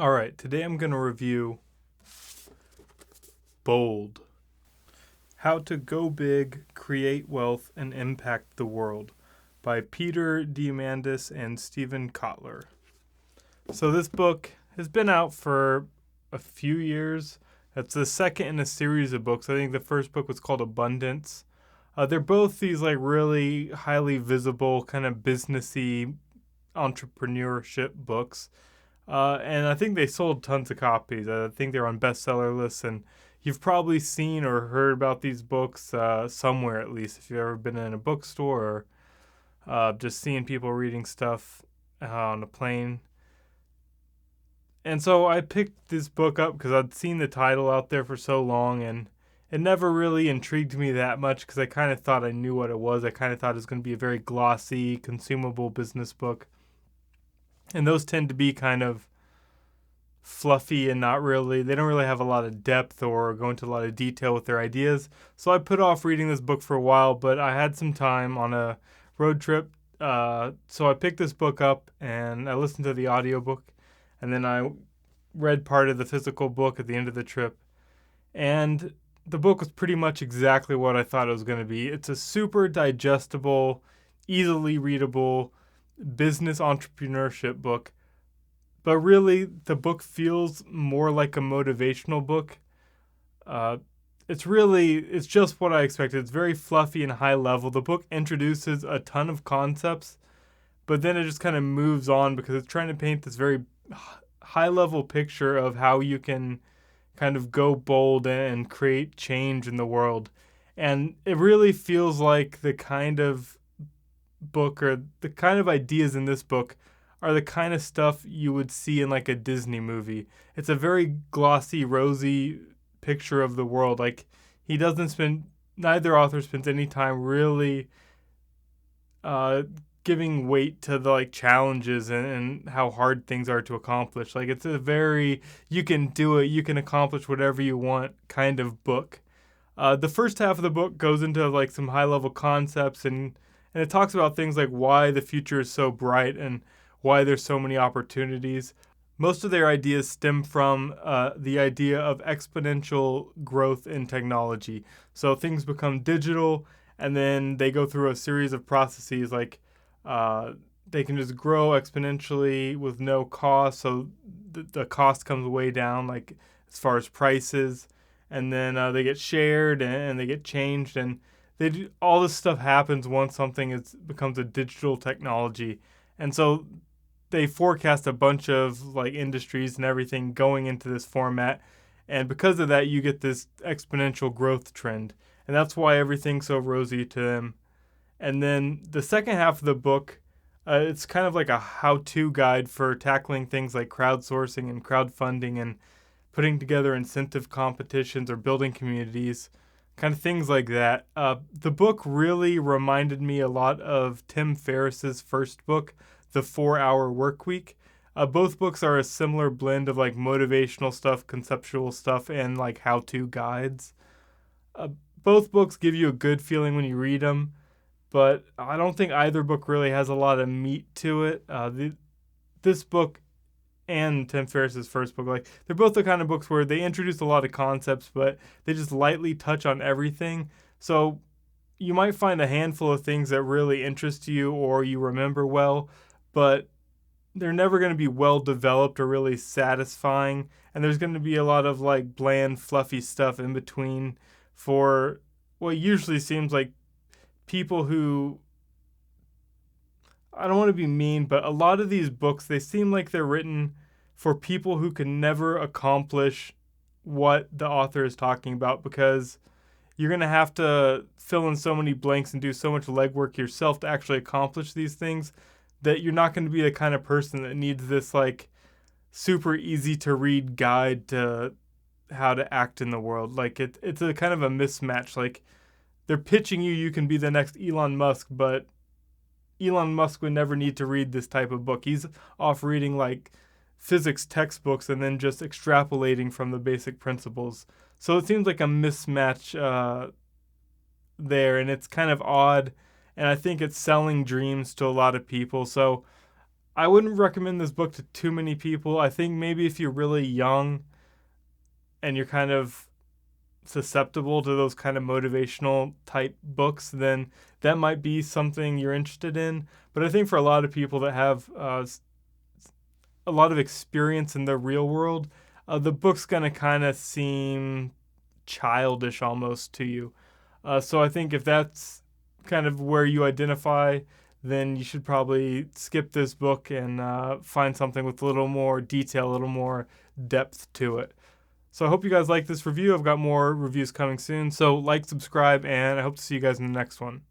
All right, today I'm going to review Bold: How to Go Big, Create Wealth, and Impact the World by Peter Diamandis and Stephen Kotler. So this book has been out for a few years. It's the second in a series of books. I think the first book was called Abundance. They're both these like really highly visible kind of businessy entrepreneurship books. And I think they sold tons of copies. I think they're on bestseller lists, and you've probably seen or heard about these books somewhere, at least, if you've ever been in a bookstore or just seeing people reading stuff on a plane. And so I picked this book up because I'd seen the title out there for so long, and it never really intrigued me that much because I kind of thought I knew what it was. I kind of thought it was going to be a very glossy, consumable business book. And those tend to be kind of fluffy and they don't really have a lot of depth or go into a lot of detail with their ideas. So I put off reading this book for a while, but I had some time on a road trip. So I picked this book up and I listened to the audiobook, and then I read part of the physical book at the end of the trip. And the book was pretty much exactly what I thought it was going to be. It's a super digestible, easily readable business entrepreneurship book. But really, the book feels more like a motivational book. It's just what I expected. It's very fluffy and high level. The book introduces a ton of concepts, but then it just kind of moves on because it's trying to paint this very high level picture of how you can kind of go bold and create change in the world. And it really feels like the kind of book or the kind of ideas in this book are the kind of stuff you would see in like a Disney movie. It's a very glossy, rosy picture of the world. Like neither author spends any time really giving weight to the like challenges and how hard things are to accomplish. Like it's a very, you can do it, you can accomplish whatever you want kind of book. The first half of the book goes into like some high level concepts and it talks about things like why the future is so bright and why there's so many opportunities. Most of their ideas stem from the idea of exponential growth in technology. So things become digital, and then they go through a series of processes like they can just grow exponentially with no cost. So the cost comes way down, like as far as prices, and then they get shared and they get changed, and all this stuff happens once something becomes a digital technology. And so they forecast a bunch of like industries and everything going into this format. And because of that, you get this exponential growth trend. And that's why everything's so rosy to them. And then the second half of the book, it's kind of like a how-to guide for tackling things like crowdsourcing and crowdfunding and putting together incentive competitions or building communities, kind of things like that. The book really reminded me a lot of Tim Ferriss's first book, The 4-Hour Workweek. Both books are a similar blend of like motivational stuff, conceptual stuff, and like how-to guides. Both books give you a good feeling when you read them, but I don't think either book really has a lot of meat to it. This book and Tim Ferriss's first book, like they're both the kind of books where they introduce a lot of concepts, but they just lightly touch on everything. So you might find a handful of things that really interest you or you remember well, but they're never going to be well developed or really satisfying. And there's going to be a lot of like bland, fluffy stuff in between for what usually seems like people who, I don't want to be mean, but a lot of these books, they seem like they're written for people who can never accomplish what the author is talking about, because you're going to have to fill in so many blanks and do so much legwork yourself to actually accomplish these things that you're not going to be the kind of person that needs this like super easy to read guide to how to act in the world. Like it's a kind of a mismatch. Like they're pitching you can be the next Elon Musk, but Elon Musk would never need to read this type of book. He's off reading like physics textbooks and then just extrapolating from the basic principles. So it seems like a mismatch there, and it's kind of odd. And I think it's selling dreams to a lot of people. So I wouldn't recommend this book to too many people. I think maybe if you're really young and you're kind of susceptible to those kind of motivational type books, then that might be something you're interested in. But I think for a lot of people that have a lot of experience in the real world, the book's going to kind of seem childish almost to you. So I think if that's kind of where you identify, then you should probably skip this book and find something with a little more detail, a little more depth to it. So I hope you guys like this review. I've got more reviews coming soon. So like, subscribe, and I hope to see you guys in the next one.